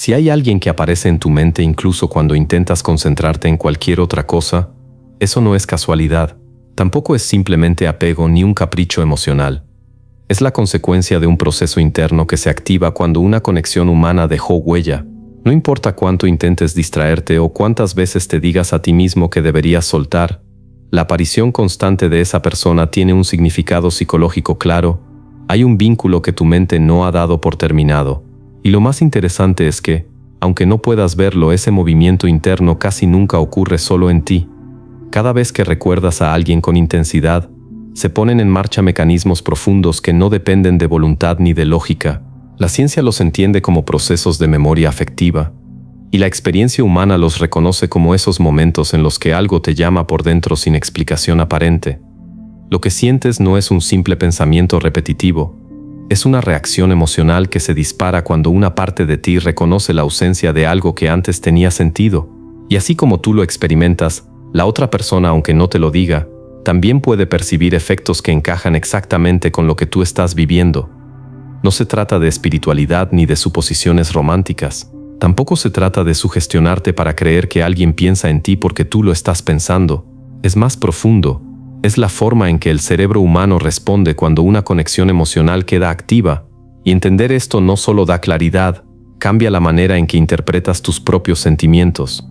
Si hay alguien que aparece en tu mente incluso cuando intentas concentrarte en cualquier otra cosa, eso no es casualidad. Tampoco es simplemente apego ni un capricho emocional. Es la consecuencia de un proceso interno que se activa cuando una conexión humana dejó huella. No importa cuánto intentes distraerte o cuántas veces te digas a ti mismo que deberías soltar, la aparición constante de esa persona tiene un significado psicológico claro. Hay un vínculo que tu mente no ha dado por terminado. Y lo más interesante es que, aunque no puedas verlo, ese movimiento interno casi nunca ocurre solo en ti. Cada vez que recuerdas a alguien con intensidad, se ponen en marcha mecanismos profundos que no dependen de voluntad ni de lógica. La ciencia los entiende como procesos de memoria afectiva, y la experiencia humana los reconoce como esos momentos en los que algo te llama por dentro sin explicación aparente. Lo que sientes no es un simple pensamiento repetitivo, es una reacción emocional que se dispara cuando una parte de ti reconoce la ausencia de algo que antes tenía sentido. Y así como tú lo experimentas, la otra persona, aunque no te lo diga, también puede percibir efectos que encajan exactamente con lo que tú estás viviendo. No se trata de espiritualidad ni de suposiciones románticas. Tampoco se trata de sugestionarte para creer que alguien piensa en ti porque tú lo estás pensando. Es más profundo. Es la forma en que el cerebro humano responde cuando una conexión emocional queda activa. Y entender esto no solo da claridad, cambia la manera en que interpretas tus propios sentimientos.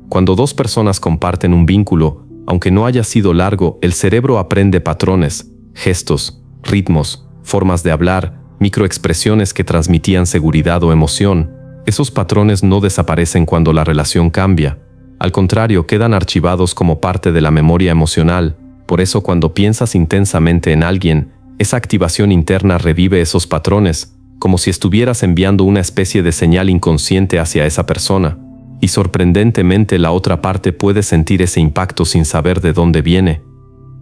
Cuando dos personas comparten un vínculo, aunque no haya sido largo, el cerebro aprende patrones, gestos, ritmos, formas de hablar, microexpresiones que transmitían seguridad o emoción. Esos patrones no desaparecen cuando la relación cambia. Al contrario, quedan archivados como parte de la memoria emocional. Por eso, cuando piensas intensamente en alguien, esa activación interna revive esos patrones, como si estuvieras enviando una especie de señal inconsciente hacia esa persona. Y sorprendentemente, la otra parte puede sentir ese impacto sin saber de dónde viene.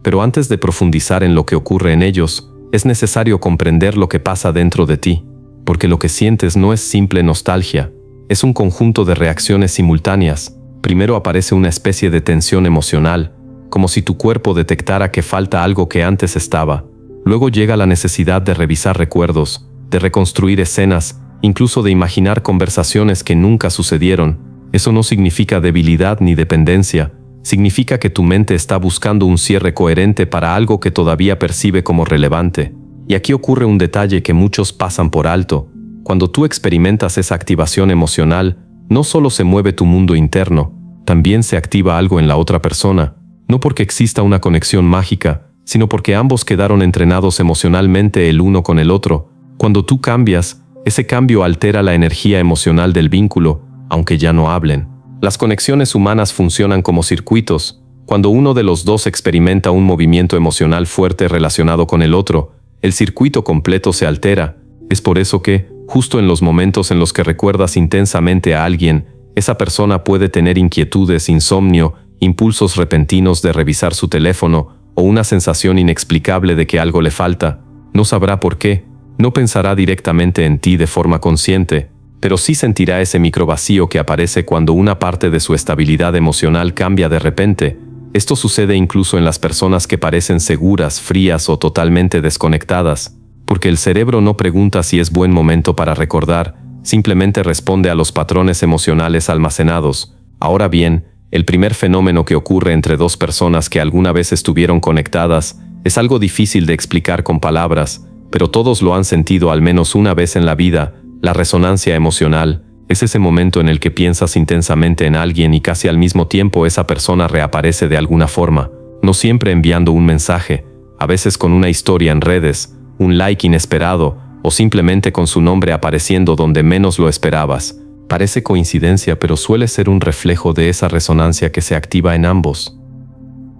Pero antes de profundizar en lo que ocurre en ellos, es necesario comprender lo que pasa dentro de ti, porque lo que sientes no es simple nostalgia, es un conjunto de reacciones simultáneas. Primero aparece una especie de tensión emocional, como si tu cuerpo detectara que falta algo que antes estaba. Luego llega la necesidad de revisar recuerdos, de reconstruir escenas, incluso de imaginar conversaciones que nunca sucedieron. Eso no significa debilidad ni dependencia, significa que tu mente está buscando un cierre coherente para algo que todavía percibe como relevante. Y aquí ocurre un detalle que muchos pasan por alto. Cuando tú experimentas esa activación emocional, no solo se mueve tu mundo interno, también se activa algo en la otra persona. No porque exista una conexión mágica, sino porque ambos quedaron entrenados emocionalmente el uno con el otro. Cuando tú cambias, ese cambio altera la energía emocional del vínculo, aunque ya no hablen. Las conexiones humanas funcionan como circuitos. Cuando uno de los dos experimenta un movimiento emocional fuerte relacionado con el otro, el circuito completo se altera. Es por eso que, justo en los momentos en los que recuerdas intensamente a alguien, esa persona puede tener inquietudes, insomnio, impulsos repentinos de revisar su teléfono o una sensación inexplicable de que algo le falta. No sabrá por qué, no pensará directamente en ti de forma consciente, pero sí sentirá ese microvacío que aparece cuando una parte de su estabilidad emocional cambia de repente. Esto sucede incluso en las personas que parecen seguras, frías o totalmente desconectadas, porque el cerebro no pregunta si es buen momento para recordar, simplemente responde a los patrones emocionales almacenados. Ahora bien, el primer fenómeno que ocurre entre dos personas que alguna vez estuvieron conectadas es algo difícil de explicar con palabras, pero todos lo han sentido al menos una vez en la vida. La resonancia emocional es ese momento en el que piensas intensamente en alguien y casi al mismo tiempo esa persona reaparece de alguna forma, no siempre enviando un mensaje, a veces con una historia en redes, un like inesperado o simplemente con su nombre apareciendo donde menos lo esperabas. Parece coincidencia, pero suele ser un reflejo de esa resonancia que se activa en ambos.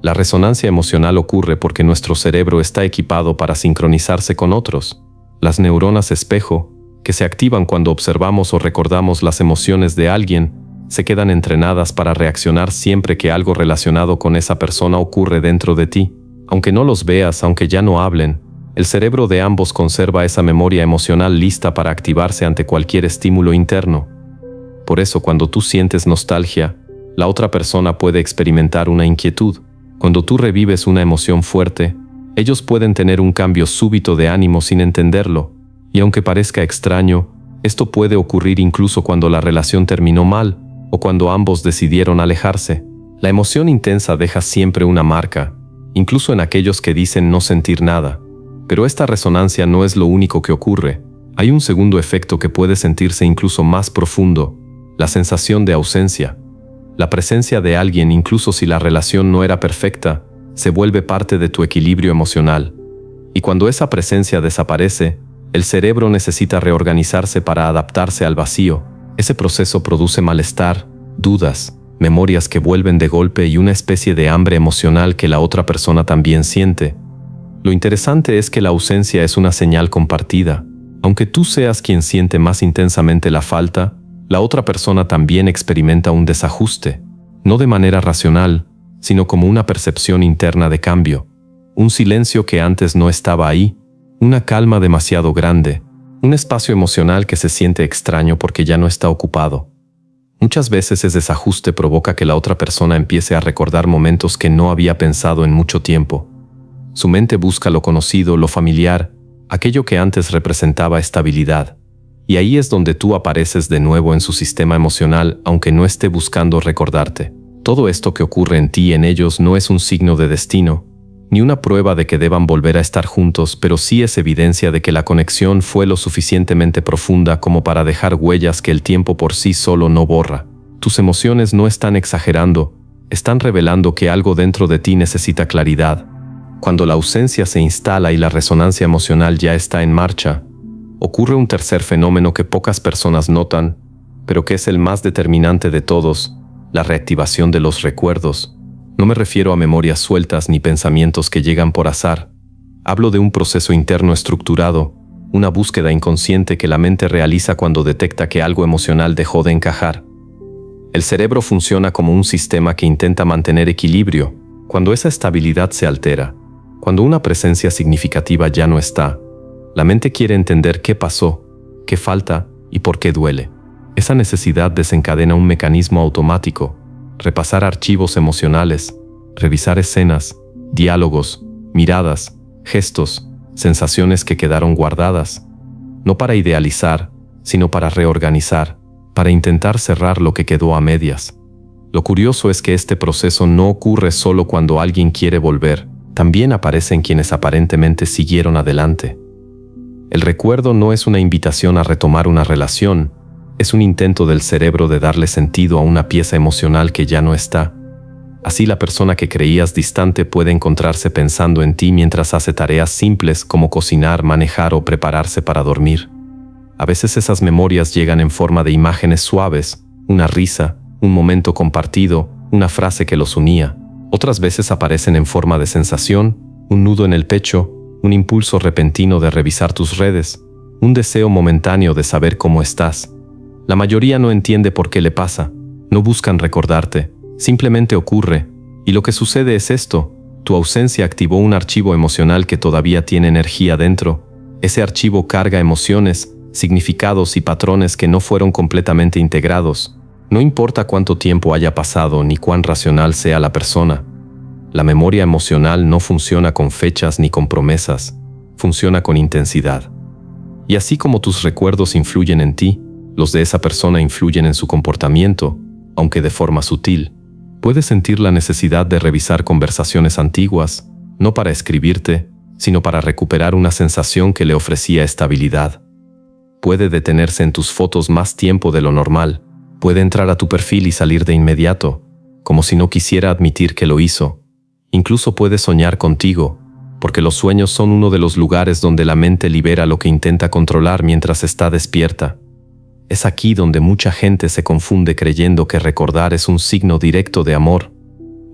La resonancia emocional ocurre porque nuestro cerebro está equipado para sincronizarse con otros. Las neuronas espejo, que se activan cuando observamos o recordamos las emociones de alguien, se quedan entrenadas para reaccionar siempre que algo relacionado con esa persona ocurre dentro de ti. Aunque no los veas, aunque ya no hablen, el cerebro de ambos conserva esa memoria emocional lista para activarse ante cualquier estímulo interno. Por eso, cuando tú sientes nostalgia, la otra persona puede experimentar una inquietud. Cuando tú revives una emoción fuerte, ellos pueden tener un cambio súbito de ánimo sin entenderlo. Y aunque parezca extraño, Esto puede ocurrir incluso cuando la relación terminó mal o cuando ambos decidieron alejarse. La emoción intensa deja siempre una marca, incluso en aquellos que dicen no sentir nada. Pero esta resonancia no es lo único que ocurre. Hay un segundo efecto que puede sentirse incluso más profundo: la sensación de ausencia. La presencia de alguien, incluso si la relación no era perfecta, se vuelve parte de tu equilibrio emocional. Y cuando esa presencia desaparece, el cerebro necesita reorganizarse para adaptarse al vacío. Ese proceso produce malestar, dudas, memorias que vuelven de golpe y una especie de hambre emocional que la otra persona también siente. Lo interesante es que la ausencia es una señal compartida. Aunque tú seas quien siente más intensamente la falta, la otra persona también experimenta un desajuste, no de manera racional, sino como una percepción interna de cambio, un silencio que antes no estaba ahí, una calma demasiado grande, un espacio emocional que se siente extraño porque ya no está ocupado. Muchas veces ese desajuste provoca que la otra persona empiece a recordar momentos que no había pensado en mucho tiempo. Su mente busca lo conocido, lo familiar, aquello que antes representaba estabilidad. Y ahí es donde tú apareces de nuevo en su sistema emocional, aunque no esté buscando recordarte. Todo esto que ocurre en ti y en ellos no es un signo de destino, ni una prueba de que deban volver a estar juntos, pero sí es evidencia de que la conexión fue lo suficientemente profunda como para dejar huellas que el tiempo por sí solo no borra. Tus emociones no están exagerando, están revelando que algo dentro de ti necesita claridad. Cuando la ausencia se instala y la resonancia emocional ya está en marcha, ocurre un tercer fenómeno que pocas personas notan, pero que es el más determinante de todos: la reactivación de los recuerdos. No me refiero a memorias sueltas ni pensamientos que llegan por azar. Hablo de un proceso interno estructurado, una búsqueda inconsciente que la mente realiza cuando detecta que algo emocional dejó de encajar. El cerebro funciona como un sistema que intenta mantener equilibrio. Cuando esa estabilidad se altera, cuando una presencia significativa ya no está, la mente quiere entender qué pasó, qué falta y por qué duele. Esa necesidad desencadena un mecanismo automático: repasar archivos emocionales, revisar escenas, diálogos, miradas, gestos, sensaciones que quedaron guardadas, no para idealizar, sino para reorganizar, para intentar cerrar lo que quedó a medias. Lo curioso es que este proceso no ocurre solo cuando alguien quiere volver, también aparece en quienes aparentemente siguieron adelante. El recuerdo no es una invitación a retomar una relación, es un intento del cerebro de darle sentido a una pieza emocional que ya no está. Así la persona que creías distante puede encontrarse pensando en ti mientras hace tareas simples como cocinar, manejar o prepararse para dormir. A veces esas memorias llegan en forma de imágenes suaves, una risa, un momento compartido, una frase que los unía. Otras veces aparecen en forma de sensación, un nudo en el pecho, un impulso repentino de revisar tus redes, un deseo momentáneo de saber cómo estás. La mayoría no entiende por qué le pasa, no buscan recordarte, simplemente ocurre, y lo que sucede es esto: tu ausencia activó un archivo emocional que todavía tiene energía dentro. Ese archivo carga emociones, significados y patrones que no fueron completamente integrados. No importa cuánto tiempo haya pasado ni cuán racional sea la persona. La memoria emocional no funciona con fechas ni con promesas, funciona con intensidad. Y así como tus recuerdos influyen en ti, los de esa persona influyen en su comportamiento, aunque de forma sutil. Puedes sentir la necesidad de revisar conversaciones antiguas, no para escribirte, sino para recuperar una sensación que le ofrecía estabilidad. Puede detenerse en tus fotos más tiempo de lo normal, puede entrar a tu perfil y salir de inmediato, como si no quisiera admitir que lo hizo. Incluso puede soñar contigo, porque los sueños son uno de los lugares donde la mente libera lo que intenta controlar mientras está despierta. Es aquí donde mucha gente se confunde creyendo que recordar es un signo directo de amor.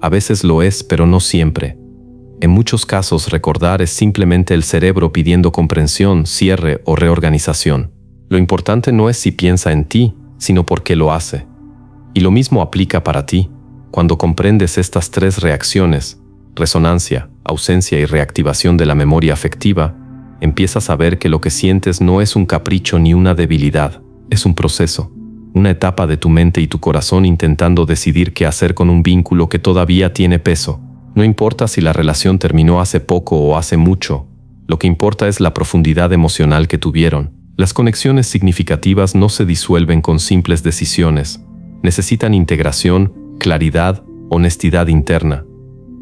A veces lo es, pero no siempre. En muchos casos, recordar es simplemente el cerebro pidiendo comprensión, cierre o reorganización. Lo importante no es si piensa en ti, sino por qué lo hace. Y lo mismo aplica para ti. Cuando comprendes estas tres reacciones, resonancia, ausencia y reactivación de la memoria afectiva, empiezas a ver que lo que sientes no es un capricho ni una debilidad. Es un proceso, una etapa de tu mente y tu corazón intentando decidir qué hacer con un vínculo que todavía tiene peso. No importa si la relación terminó hace poco o hace mucho, lo que importa es la profundidad emocional que tuvieron. Las conexiones significativas no se disuelven con simples decisiones. Necesitan integración, claridad, honestidad interna.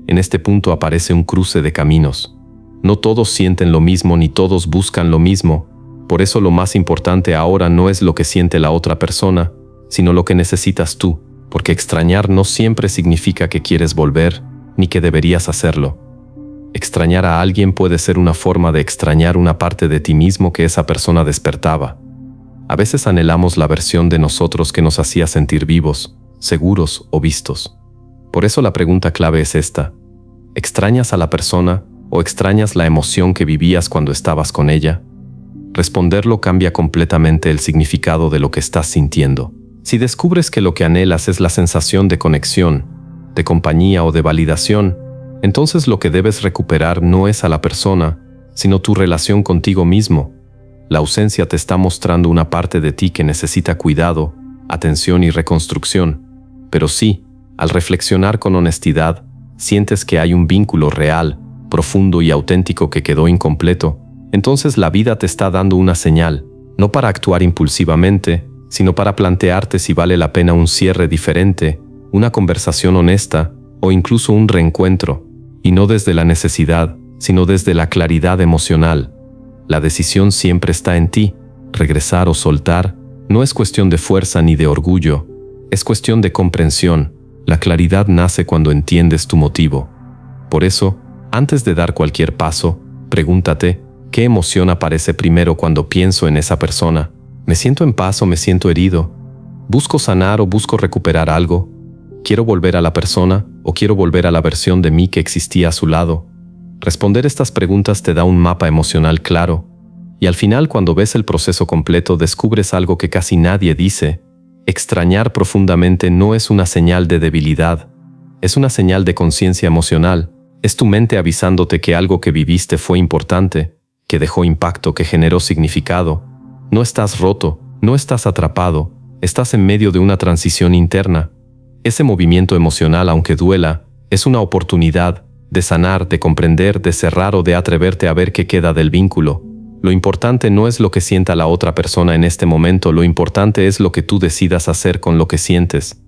En este punto aparece un cruce de caminos. No todos sienten lo mismo ni todos buscan lo mismo. Por eso lo más importante ahora no es lo que siente la otra persona, sino lo que necesitas tú, porque extrañar no siempre significa que quieres volver, ni que deberías hacerlo. Extrañar a alguien puede ser una forma de extrañar una parte de ti mismo que esa persona despertaba. A veces anhelamos la versión de nosotros que nos hacía sentir vivos, seguros o vistos. Por eso la pregunta clave es esta: ¿extrañas a la persona o extrañas la emoción que vivías cuando estabas con ella? Responderlo cambia completamente el significado de lo que estás sintiendo. Si descubres que lo que anhelas es la sensación de conexión, de compañía o de validación, entonces lo que debes recuperar no es a la persona, sino tu relación contigo mismo. La ausencia te está mostrando una parte de ti que necesita cuidado, atención y reconstrucción. Pero sí, al reflexionar con honestidad, sientes que hay un vínculo real, profundo y auténtico que quedó incompleto, entonces la vida te está dando una señal, no para actuar impulsivamente, sino para plantearte si vale la pena un cierre diferente, una conversación honesta o incluso un reencuentro. Y no desde la necesidad, sino desde la claridad emocional. La decisión siempre está en ti. Regresar o soltar no es cuestión de fuerza ni de orgullo, es cuestión de comprensión. La claridad nace cuando entiendes tu motivo. Por eso, antes de dar cualquier paso, pregúntate, ¿qué emoción aparece primero cuando pienso en esa persona? ¿Me siento en paz o me siento herido? ¿Busco sanar o busco recuperar algo? ¿Quiero volver a la persona o quiero volver a la versión de mí que existía a su lado? Responder estas preguntas te da un mapa emocional claro, y al final, cuando ves el proceso completo, descubres algo que casi nadie dice. Extrañar profundamente no es una señal de debilidad, es una señal de conciencia emocional. Es tu mente avisándote que algo que viviste fue importante, que dejó impacto, que generó significado. No estás roto, no estás atrapado, estás en medio de una transición interna. Ese movimiento emocional, aunque duela, es una oportunidad de sanar, de comprender, de cerrar o de atreverte a ver qué queda del vínculo. Lo importante no es lo que sienta la otra persona en este momento, lo importante es lo que tú decidas hacer con lo que sientes.